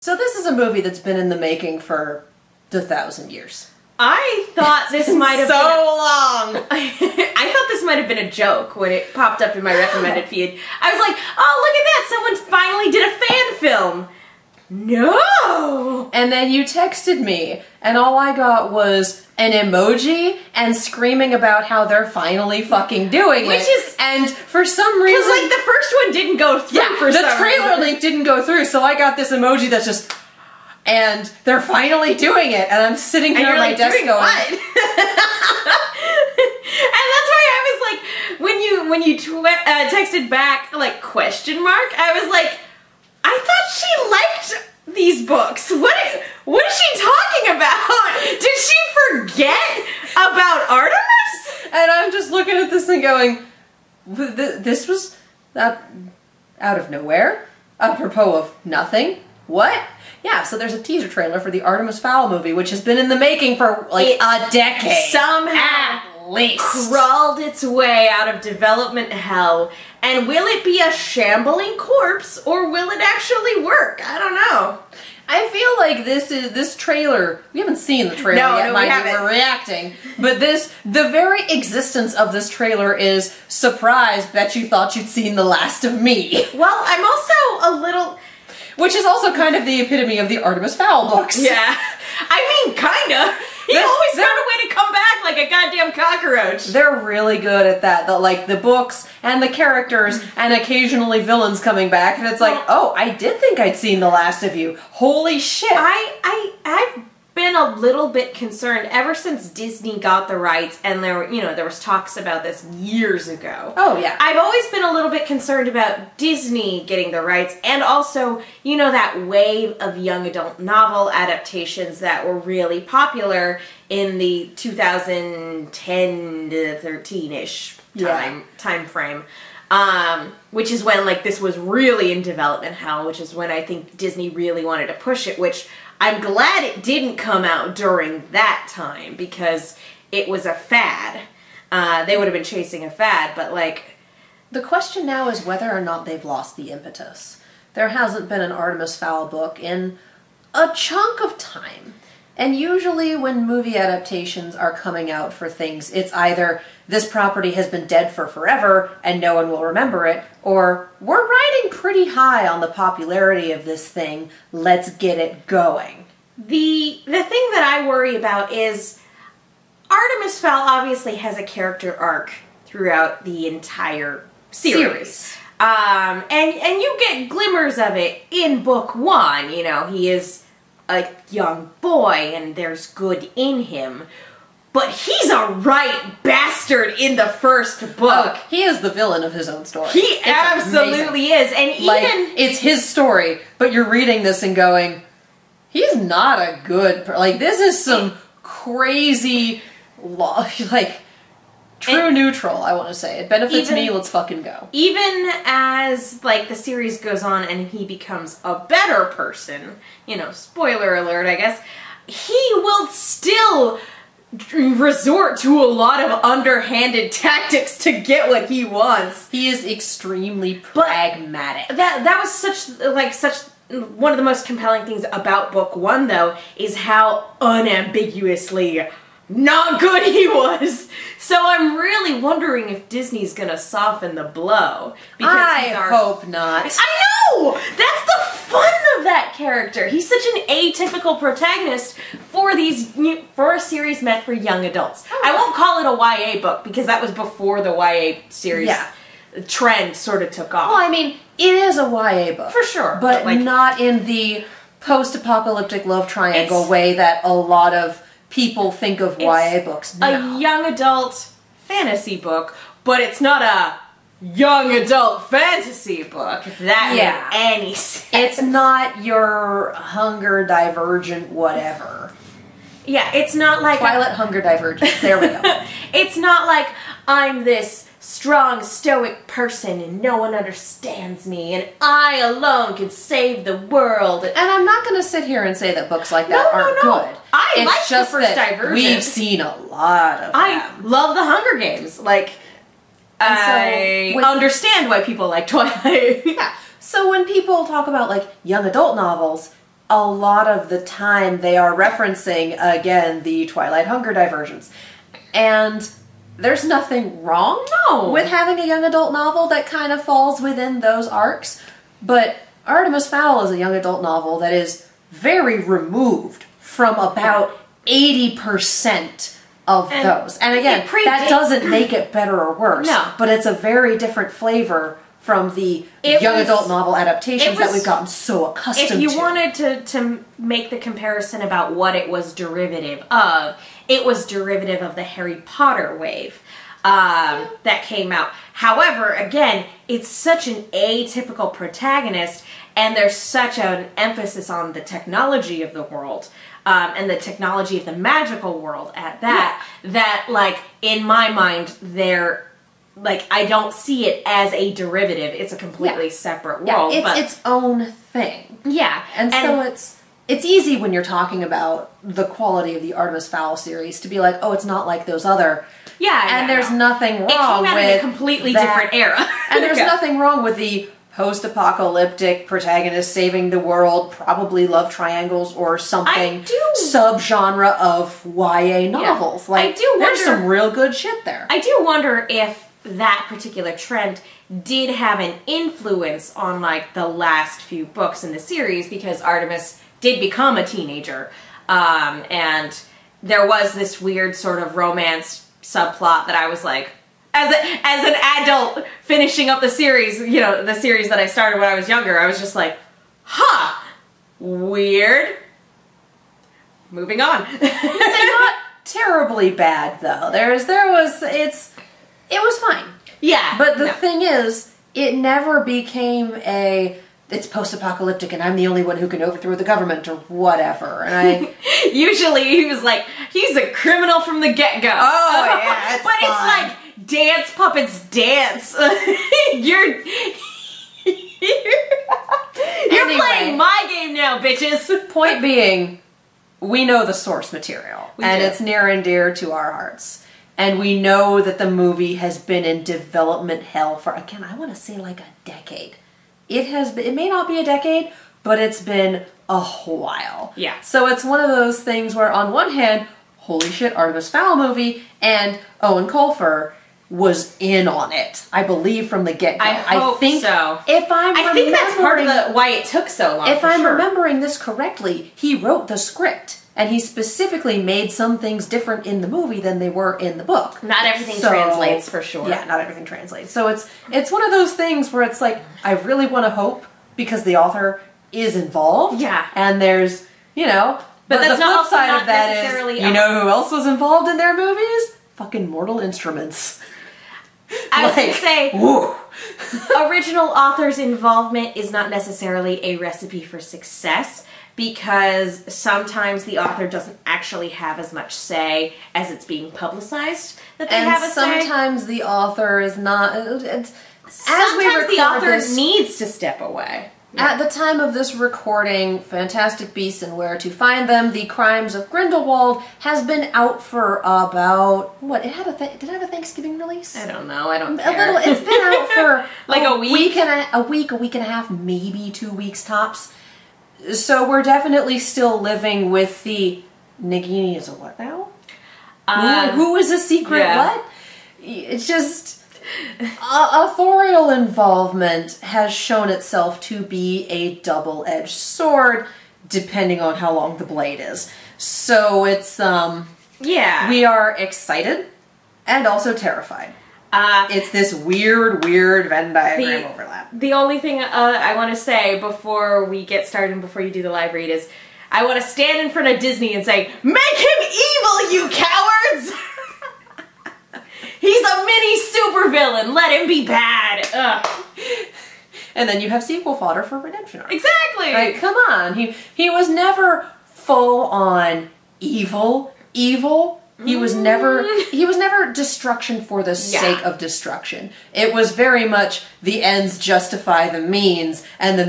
So this is a movie that's been in the making for 1,000 years. I thought this might have so been long. I thought this might have been a joke when it popped up in my recommended feed. I was like, oh, look at that, someone finally did a fan film. No! And then you texted me, and all I got was an emoji and screaming about how they're finally fucking doing it. And for some reason... Because, like, the first one didn't go through for some reason. The trailer link didn't go through, so I got this emoji that's just... And they're finally doing it, and I'm sitting here at my desk going... What? And that's why I was like, when you texted back, like, question mark, I was like, I thought she liked these books. What is she talking about? Did she forget about Artemis? And I'm just looking at this and going, this was out of nowhere? Apropos of nothing? What? Yeah, so there's a teaser trailer for the Artemis Fowl movie, which has been in the making for like a decade. Somehow at least. Crawled its way out of development hell. And will it be a shambling corpse, or will it actually work? I don't know. I feel like this trailer, we haven't seen the trailer yet, mind you, we're reacting, but the very existence of this trailer is, surprise, bet you thought you'd seen the last of me. Well, I'm also a little... Which is also kind of the epitome of the Artemis Fowl books. Yeah. I mean, kinda. He always found a way to come back like a goddamn cockroach. They're really good at that. Like, the books and the characters and occasionally villains coming back. And it's like, oh, I did think I'd seen the last of you. Holy shit. I've been a little bit concerned ever since Disney got the rights, and there was talks about this years ago. Oh, yeah. I've always been a little bit concerned about Disney getting the rights, and also, you know, that wave of young adult novel adaptations that were really popular in the 2010 to 13-ish time frame. Which is when, like, this was really in development hell, which is when I think Disney really wanted to push it, which I'm glad it didn't come out during that time, because it was a fad. They would have been chasing a fad, but, like... The question now is whether or not they've lost the impetus. There hasn't been an Artemis Fowl book in a chunk of time. And usually when movie adaptations are coming out for things, it's either this property has been dead for forever and no one will remember it, or we're riding pretty high on the popularity of this thing, let's get it going. The thing that I worry about is Artemis Fowl obviously has a character arc throughout the entire series. And you get glimmers of it in book one. You know, he is a young boy and there's good in him. But he's a right bastard in the first book. Oh, he is the villain of his own story. He absolutely is. And even... Like, it's his story, but you're reading this and going, he's not a good... Like, this is some crazy... Like, true neutral, I want to say. It benefits me, let's fucking go. Even as, like, the series goes on and he becomes a better person, you know, spoiler alert, I guess, he will still resort to a lot of underhanded tactics to get what he wants. He is extremely pragmatic. But that was such one of the most compelling things about book one, though, is how unambiguously not good he was. So I'm really wondering if Disney's gonna soften the blow. Because I hope not. I know! That's the fun of that character. He's such an atypical protagonist for a series meant for young adults. I won't call it a YA book because that was before the YA series trend sort of took off. Well, I mean, it is a YA book. For sure. But like, not in the post-apocalyptic love triangle way that a lot of people think of YA books now. A young adult fantasy book, but it's not a young adult fantasy book, if that made any sense. It's not your Hunger Divergent whatever. Yeah, it's not like... Twilight Hunger Divergent. There we go. It's not like I'm this strong, stoic person and no one understands me and I alone can save the world. And I'm not going to sit here and say that books like that aren't good. I like the first Divergent. We've seen a lot of them. I love the Hunger Games. Like, I understand why people like Twilight. Yeah. So when people talk about, like, young adult novels, a lot of the time they are referencing, again, the Twilight Hunger diversions. And there's nothing wrong with having a young adult novel that kind of falls within those arcs, but Artemis Fowl is a young adult novel that is very removed from about 80% of those. And again, that doesn't make it better or worse, but it's a very different flavor from the young adult novel adaptations that we've gotten so accustomed to. If you wanted to make the comparison about what it was derivative of, it was derivative of the Harry Potter wave that came out. However, again, it's such an atypical protagonist, and there's such an emphasis on the technology of the world, and the technology of the magical world at that, that, like, in my mind, they're, like, I don't see it as a derivative. It's a completely separate world. Yeah, it's its own thing. Yeah. And so it's easy when you're talking about the quality of the Artemis Fowl series to be like, oh, it's not like those other. And there's nothing wrong with it came out in a completely different era. And there's nothing wrong with the post-apocalyptic protagonist saving the world, probably love triangles or something subgenre of YA novels. Like, there's some real good shit there. I do wonder if that particular trend did have an influence on, like, the last few books in the series, because Artemis did become a teenager, and there was this weird sort of romance subplot that I was like, as an adult finishing up the series, you know, the series that I started when I was younger, I was just like, huh, weird. Moving on. It's not terribly bad, though. It was fine. Yeah. But the thing is, it never became it's post-apocalyptic and I'm the only one who can overthrow the government or whatever. And usually he was like, he's a criminal from the get-go. Oh, yeah, but it's like, dance puppets dance. You're playing my game now, bitches. Point being, we know the source material. And it's near and dear to our hearts. And we know that the movie has been in development hell for, again, I want to say like a decade. It may not be a decade, but it's been a while. Yeah. So it's one of those things where on one hand, holy shit, Artemis Fowl movie, and Owen Colfer was in on it, I believe, from the get-go. I think so. I think that's part of why it took so long. If I'm remembering this correctly, he wrote the script. And he specifically made some things different in the movie than they were in the book. Not everything translates, for sure. Yeah, not everything translates. So it's one of those things where it's like, I really want to hope, because the author is involved. Yeah. And there's, you know... But that's the flip side of that is, you know who else was involved in their movies? Fucking Mortal Instruments. I was going to say, woo. Original author's involvement is not necessarily a recipe for success, because sometimes the author doesn't actually have as much say as it's being publicized that they have a say. And sometimes the author is not... Sometimes the author needs to step away. At the time of this recording, Fantastic Beasts and Where to Find Them, The Crimes of Grindelwald has been out for about... What? Did it have a Thanksgiving release? I don't know. I don't care. It's been out for like a week and a half, maybe 2 weeks tops. So we're definitely still living with the Nagini is a what now? Who is a secret what? It's just authorial involvement has shown itself to be a double-edged sword, depending on how long the blade is. So it's we are excited and also terrified. It's this weird Venn diagram overlap. The only thing I want to say before we get started and before you do the live read is, I want to stand in front of Disney and say, make him evil, you cowards! He's a mini supervillain. Let him be bad. Ugh. And then you have sequel fodder for redemption arc. Exactly. Right? Come on. He was never full on evil. He was never destruction for the sake of destruction. It was very much the ends justify the means, and the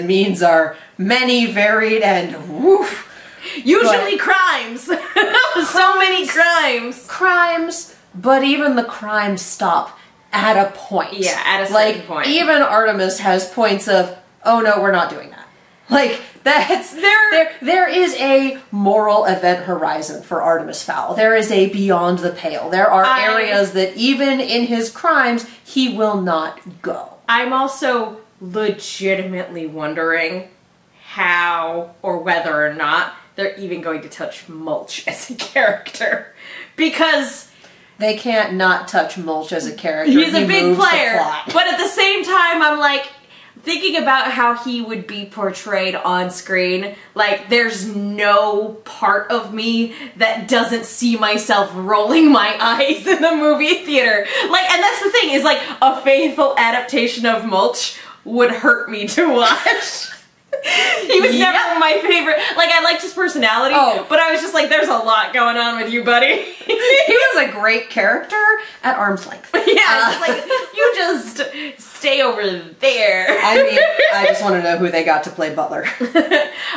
means are many, varied, and woof. Usually crimes. So many crimes. Crimes, but even the crimes stop at a point. Yeah, at a certain point. Even Artemis has points of, oh no, we're not doing that. Like, There is a moral event horizon for Artemis Fowl. There is a beyond the pale. There are areas that even in his crimes, he will not go. I'm also legitimately wondering how or whether or not they're even going to touch Mulch as a character. Because they can't not touch Mulch as a character. He's a big player. But at the same time, I'm like, thinking about how he would be portrayed on screen, like, there's no part of me that doesn't see myself rolling my eyes in the movie theater. Like, and that's the thing, is like, a faithful adaptation of Mulch would hurt me to watch. He was never my favorite. Like, I liked his personality, but I was just like, there's a lot going on with you, buddy. He was a great character at arm's length. Yeah, like, you just stay over there. I mean, I just want to know who they got to play Butler.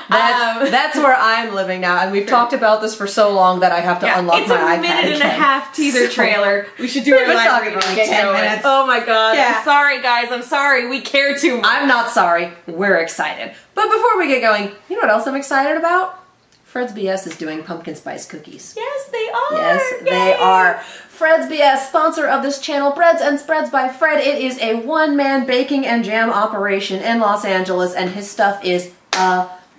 That's where I'm living now, and we've talked about this for so long that I have to unlock my iPad. It's a minute and a half teaser trailer. We should do it live for like 10 minutes. Oh my god. Yeah. I'm sorry, guys. I'm sorry. We care too much. I'm not sorry. We're excited. But before we get going, you know what else I'm excited about? Fred's BS is doing pumpkin spice cookies. Yes, they are. Yes, they are. Fred's BS, sponsor of this channel, Breads and Spreads by Fred. It is a one-man baking and jam operation in Los Angeles, and his stuff is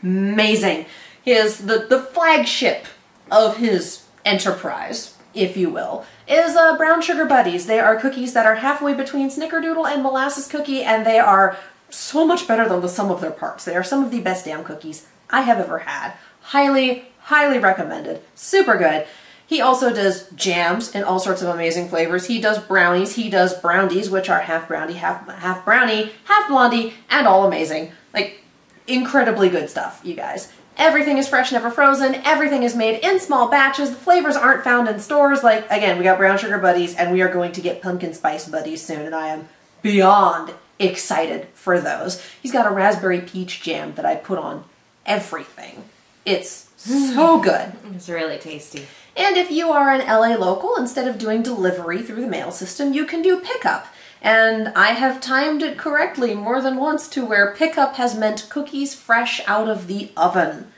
amazing. He is the flagship of his enterprise, if you will, is Brown Sugar Buddies. They are cookies that are halfway between Snickerdoodle and Molasses Cookie, and they are so much better than the sum of their parts. They are some of the best damn cookies I have ever had. Highly, highly recommended. Super good. He also does jams in all sorts of amazing flavors. He does brownies. He does browndies, which are half brownie, half brownie, half blondie, and all amazing. Like, incredibly good stuff, you guys. Everything is fresh, never frozen. Everything is made in small batches. The flavors aren't found in stores. Like, again, we got Brown Sugar Buddies, and we are going to get Pumpkin Spice Buddies soon, and I am beyond excited for those. He's got a raspberry peach jam that I put on everything. It's so good. It's really tasty. And if you are an LA local, instead of doing delivery through the mail system, you can do pickup. And I have timed it correctly more than once to where pickup has meant cookies fresh out of the oven,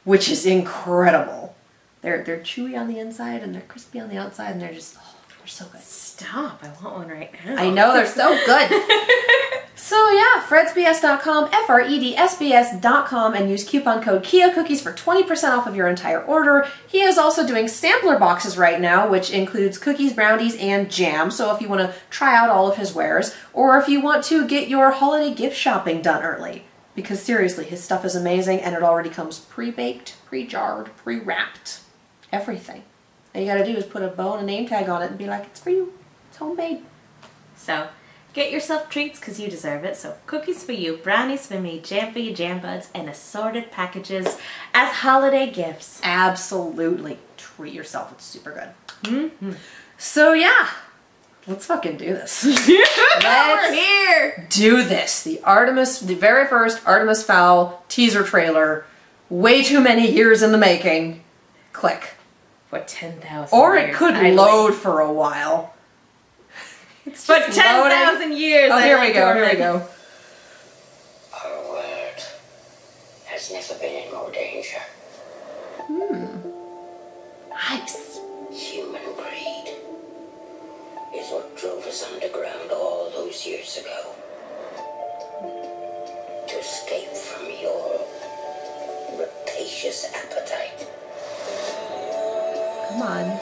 which is incredible. They're chewy on the inside and they're crispy on the outside, and they're just, they're so good. Stop, I want one right now. I know, they're so good. So yeah, fredsbs.com, fredsbs.com, and use coupon code KIACookies for 20% off of your entire order. He is also doing sampler boxes right now, which includes cookies, brownies, and jam. So if you want to try out all of his wares, or if you want to get your holiday gift shopping done early, because seriously, his stuff is amazing, and it already comes pre-baked, pre-jarred, pre-wrapped, everything. All you gotta do is put a bow and a name tag on it and be like, it's for you. It's homemade. So, get yourself treats because you deserve it. So, cookies for you, brownies for me, jam for you, jam buds, and assorted packages as holiday gifts. Absolutely. Treat yourself. It's super good. Mm-hmm. So, yeah. Let's fucking do this. We're here. Do this. The very first Artemis Fowl teaser trailer. Way too many years in the making. Click. For 10,000 Or years. it could load for a while. It's for 10,000 years. Oh, here we go. Here we go. Our world has never been in more danger. Nice. Human greed is what drove us underground all those years ago. To escape from your rapacious appetite. Come on.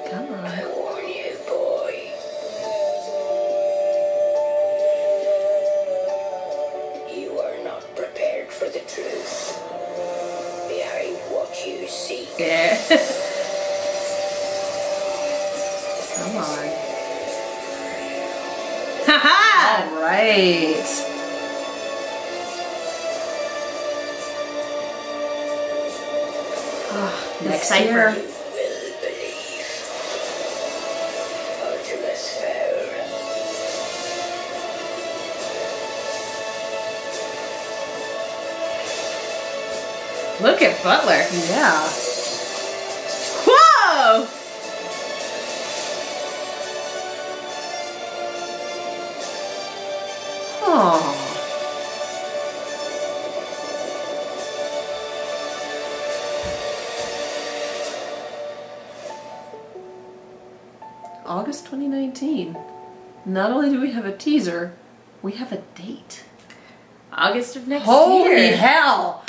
Come on. I warn you, boy. You are not prepared for the truth behind what you seek. Yeah. Come on. Haha! All right. Next cipher. year. You will believe. Artemis Fowl. Look at Butler. Yeah. Whoa! Aww. August 2019. Not only do we have a teaser, we have a date. August of next year. Holy hell!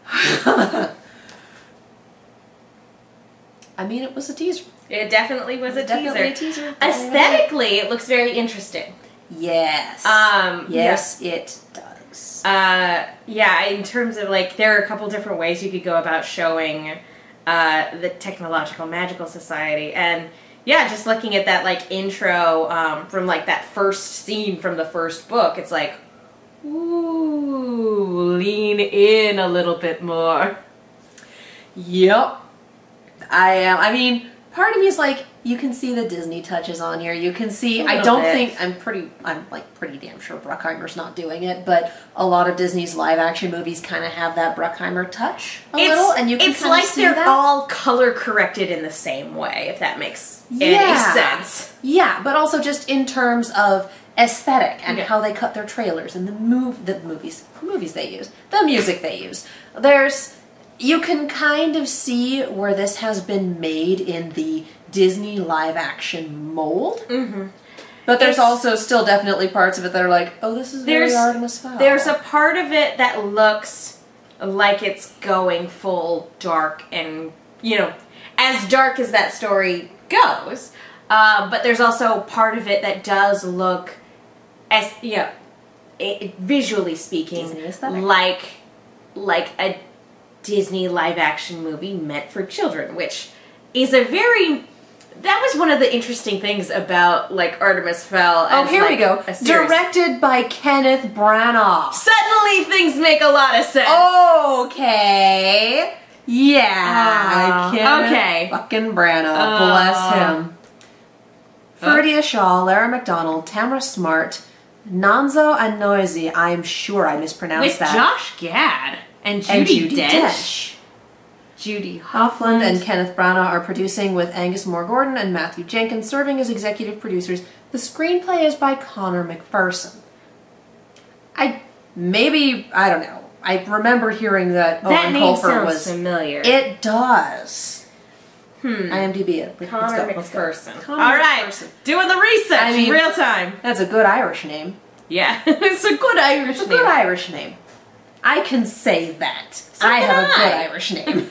I mean, it was a teaser. It definitely was a Definitely teaser. a teaser. Aesthetically, it looks very interesting. Yes. Yes, it does. Yeah, in terms of, like, there are a couple different ways you could go about showing the Technological Magical Society. And, yeah, just looking at that, like, intro from, like, that first scene from the first book, it's like, ooh, lean in a little bit more. Yep. I mean, part of me is like, you can see the Disney touches on here. You can see, I don't think, I'm pretty damn sure Bruckheimer's not doing it, but a lot of Disney's live action movies kind of have that Bruckheimer touch a little, and you can it's kind like of see they're that. all color corrected in the same way, if that makes any sense. Yeah, but also just in terms of aesthetic and how they cut their trailers and the movies they use, the music they use. You can kind of see where this has been made in the Disney live action mold. Mm-hmm. But there's also still definitely parts of it that are like, oh, this is very Artemis Fowl. There's a part of it that looks like it's going full dark and, you know, as dark as that story goes. But there's also part of it that does look, as visually speaking, like a Disney live action movie meant for children, which is that was one of the interesting things about, like, Artemis Fowl. Oh, here we go. Directed by Kenneth Branagh. Suddenly things make a lot of sense. Okay. Yeah. Kenneth fucking Branagh. Bless him. Ferdia Shaw, Lara McDonald, Tamara Smart, Nonzo Anoisi. I'm sure I mispronounced that. With Josh Gad. And Judi Dench. Judy Hoffland and Kenneth Branagh are producing, with Angus Moore Gordon and Matthew Jenkins serving as executive producers. The screenplay is by Connor McPherson. I don't know. I remember hearing that Owen Colfer was familiar. It does. IMDb it. Connor McPherson. All right, doing the research in real time. That's a good Irish name. Yeah, it's a good Irish name. It's a good Irish name. I can say that. So I have a good Irish name.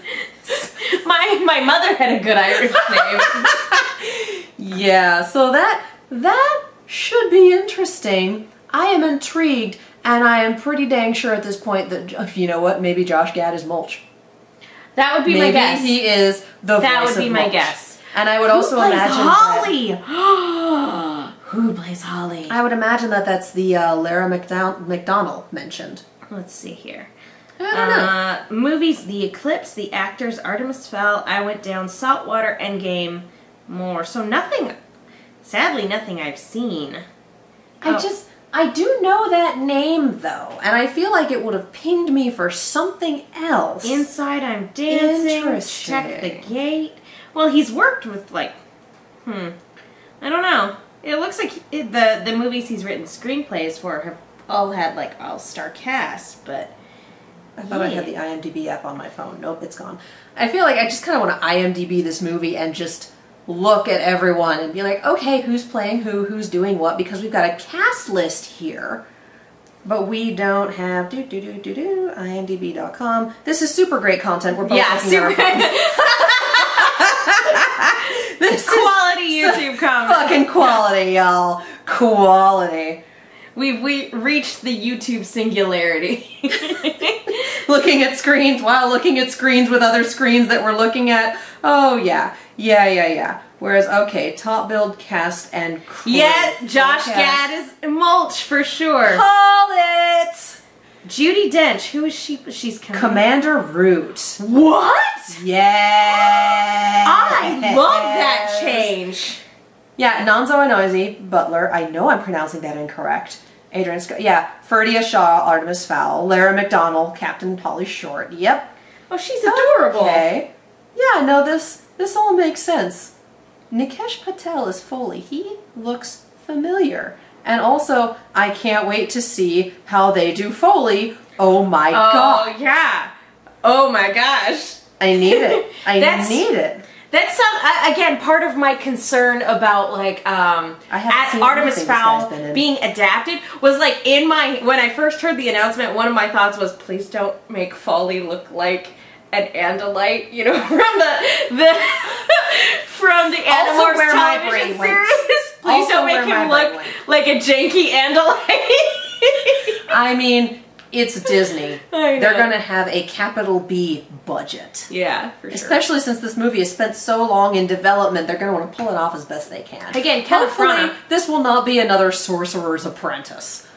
my mother had a good Irish name. Yeah, so that should be interesting. I am intrigued, and I am pretty dang sure at this point that, you know what, maybe Josh Gad is Mulch. That would be my guess. Maybe he is the voice of Mulch. That would be my guess. And I would also imagine Holly? Who plays Holly? I would imagine that that's the Lara McDonald mentioned. Let's see here. I don't know. Movies: The Eclipse, The Actors, Artemis Fowl, I Went Down, Saltwater, Endgame, more. So nothing, sadly nothing I've seen. I do know that name though, and I feel like it would have pinged me for something else. Inside I'm Dancing, Check the Gate. Well, he's worked with, like, I don't know. It looks like the movies he's written screenplays for have all had, like, all-star cast, but I thought I had the IMDb app on my phone. Nope, it's gone. I feel like I just kind of want to IMDb this movie and just look at everyone and be like, okay, who's playing who's doing what, because we've got a cast list here, but we don't have IMDb.com. This is super great content. We're both looking at our phones. This quality YouTube comment. Fucking quality, y'all. Quality. We reached the YouTube singularity. Looking at screens while looking at screens with other screens that we're looking at. Oh, yeah. Yeah. Whereas, okay, top build, cast, and crew. Yeah, Josh Gad is Mulch for sure. Call it! Judi Dench, who is she? She's Commander Root. What? Yeah. I love that change. Yeah, Nonzo Anoisi, Butler. I know I'm pronouncing that incorrect. Adrian Scott. Yeah, Ferdia Shaw, Artemis Fowl. Lara McDonald, Captain Polly Short. Yep. Oh, she's adorable. Okay. Yeah, no, this all makes sense. Nikesh Patel is Foley. He looks familiar. And also, I can't wait to see how they do Foley. Oh my god. Oh, yeah. Oh my gosh. I need it. I need it. That's again part of my concern about like Artemis Fowl being adapted was like when I first heard the announcement, one of my thoughts was, please don't make Folly look like an Andalite, you know, from the Animorphs television series. Please don't make him look like a janky Andalite. I mean, it's Disney. They're going to have a capital B budget. Yeah, for sure. Especially since this movie has spent so long in development, they're going to want to pull it off as best they can. Again, Kenneth Branagh. This will not be another Sorcerer's Apprentice.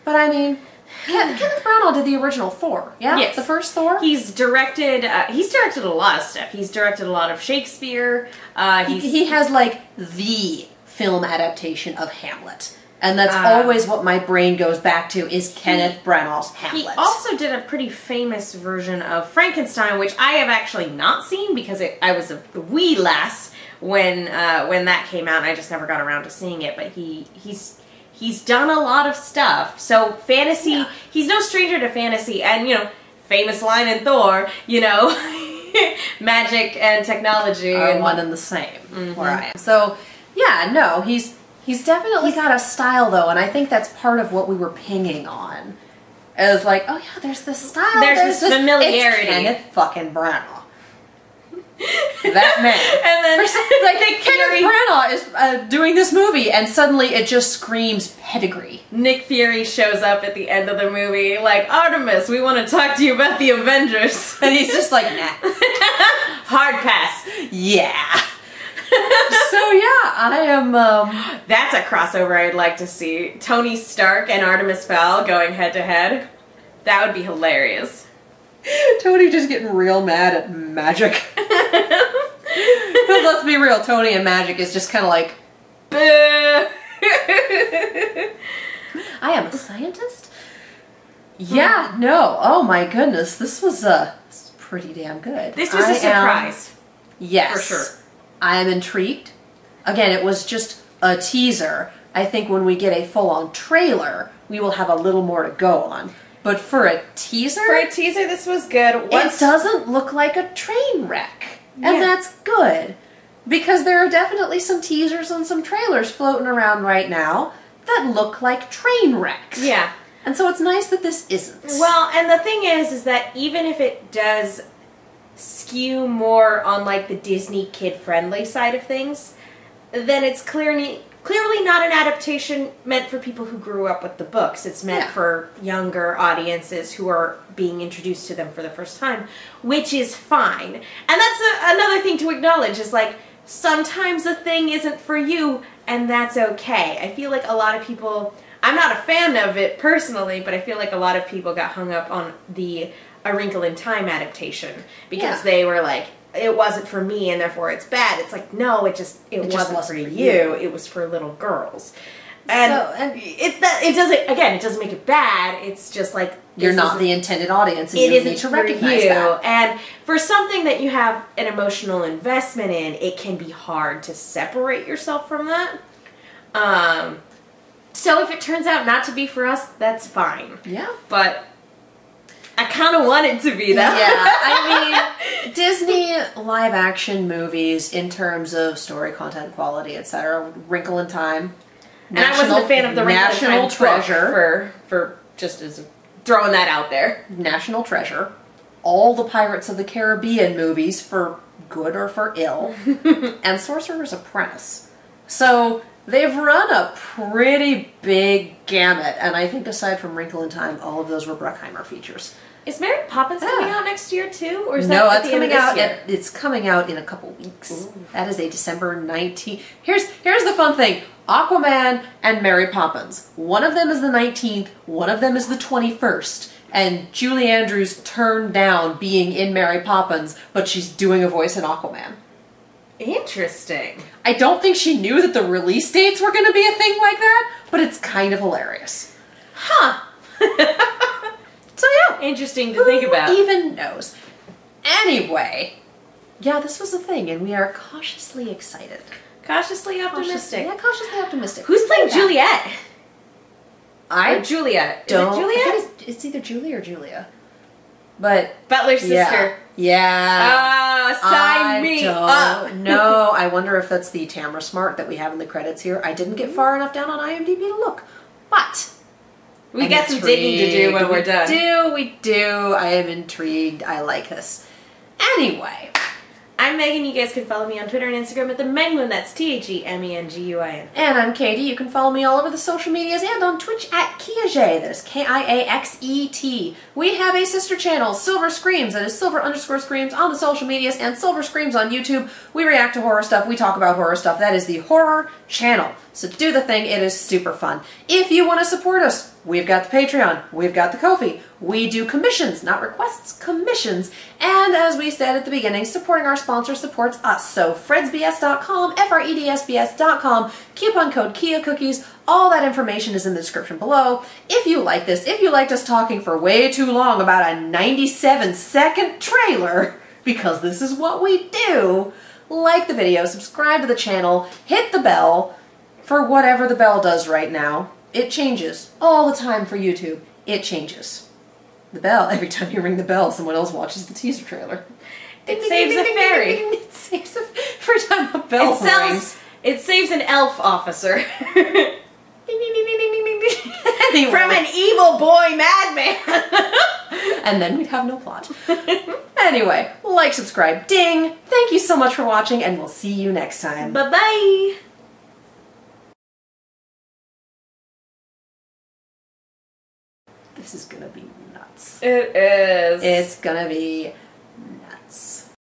But I mean, Kenneth Branagh did the original Thor. Yeah, yes. The first Thor. He's directed a lot of stuff. He's directed a lot of Shakespeare. He has like the film adaptation of Hamlet. And that's always what my brain goes back to is Kenneth Branagh's Hamlet. He also did a pretty famous version of Frankenstein, which I have actually not seen because I was a wee lass when that came out, and I just never got around to seeing it. But he's done a lot of stuff. So fantasy, he's no stranger to fantasy, and you know, famous line in Thor, you know, magic and technology are one and the same. Where I am. So yeah, no, He's definitely got a style, though, and I think that's part of what we were pinging on. It was like, oh yeah, there's this style. There's this familiarity. It's Kenneth fucking Branagh. That man. And then, Kenneth Branagh is doing this movie, and suddenly it just screams pedigree. Nick Fury shows up at the end of the movie, like, Artemis, we want to talk to you about the Avengers. And he's just like, nah. Hard pass. Yeah. So yeah, I am. That's a crossover I'd like to see. Tony Stark and Artemis Fowl going head to head. That would be hilarious. Tony just getting real mad at magic. Because let's be real, Tony and magic is just kind of like, I am a scientist. Yeah, no. Oh my goodness, this was pretty damn good. This was a surprise. Yes, for sure. I am intrigued. Again, it was just a teaser. I think when we get a full-on trailer, we will have a little more to go on. But for a teaser... this was good. It doesn't look like a train wreck. And that's good. Because there are definitely some teasers and some trailers floating around right now that look like train wrecks. Yeah. And so it's nice that this isn't. Well, and the thing is that even if it does skew more on like the Disney kid-friendly side of things, then it's clearly not an adaptation meant for people who grew up with the books. It's meant for younger audiences who are being introduced to them for the first time, which is fine. And that's another thing to acknowledge is like, sometimes a thing isn't for you, and that's okay. I feel like a lot of people, I'm not a fan of it personally, but I feel like a lot of people got hung up on the A Wrinkle in Time adaptation because they were like, it wasn't for me and therefore it's bad. It's like, no, it wasn't for you. It was for little girls. And it doesn't make it bad. It's just like, you're not the intended audience and you need to recognize that. And for something that you have an emotional investment in, it can be hard to separate yourself from that. So if it turns out not to be for us, that's fine. Yeah. But I kind of want it to be that. Yeah, I mean, Disney live-action movies in terms of story, content, quality, etc. Wrinkle in Time. And I wasn't a fan of the Wrinkle in Time Treasure for just as throwing that out there. National Treasure. All the Pirates of the Caribbean movies for good or for ill. And Sorcerer's Apprentice. So they've run a pretty big gamut, and I think aside from Wrinkle in Time, all of those were Bruckheimer features. Is Mary Poppins coming out next year too, or is no? That It's coming out. It's coming out in a couple weeks. Ooh. That is a December 19th. Here's the fun thing: Aquaman and Mary Poppins. One of them is the 19th. One of them is the 21st. And Julie Andrews turned down being in Mary Poppins, but she's doing a voice in Aquaman. Interesting. I don't think she knew that the release dates were going to be a thing like that, but it's kind of hilarious. Huh. So yeah. Interesting to think about. Who even knows? Anyway, yeah, this was a thing, and we are cautiously excited. Cautiously optimistic. Cautiously optimistic. Who's playing Juliet? Or Juliet. Is it Juliet? It's either Julie or Julia. But Butler's sister. Yeah. Sign me up. No, I wonder if that's the Tamara Smart that we have in the credits here. I didn't get far enough down on IMDb to look, but we got some digging to do when we're done. We do. I am intrigued. I like this. Anyway. I'm Megan. You guys can follow me on Twitter and Instagram at the Menguin. That's TheMenguin. And I'm Katie. You can follow me all over the social medias and on Twitch at Kiaxet. That is Kiaxet. We have a sister channel, Silver Screams. That is Silver_Screams on the social medias and Silver Screams on YouTube. We react to horror stuff. We talk about horror stuff. That is the horror channel. So do the thing. It is super fun. If you want to support us, we've got the Patreon. We've got the Ko-fi. We do commissions, not requests, commissions. And as we said at the beginning, supporting our sponsor supports us. So fredsbs.com, fredsbs.com, coupon code Kia Cookies, all that information is in the description below. If you like this, if you liked us talking for way too long about a 97-second trailer, because this is what we do, like the video, subscribe to the channel, hit the bell for whatever the bell does right now. It changes all the time for YouTube. It changes. The bell, every time you ring the bell, someone else watches the teaser trailer. It saves a fairy. It saves every time a bell rings. It saves an elf officer. Anyway. From an evil boy madman. And then we'd have no plot. Anyway, like, subscribe, ding. Thank you so much for watching, and we'll see you next time. Bye-bye. This is gonna be nuts. It is. It's gonna be nuts.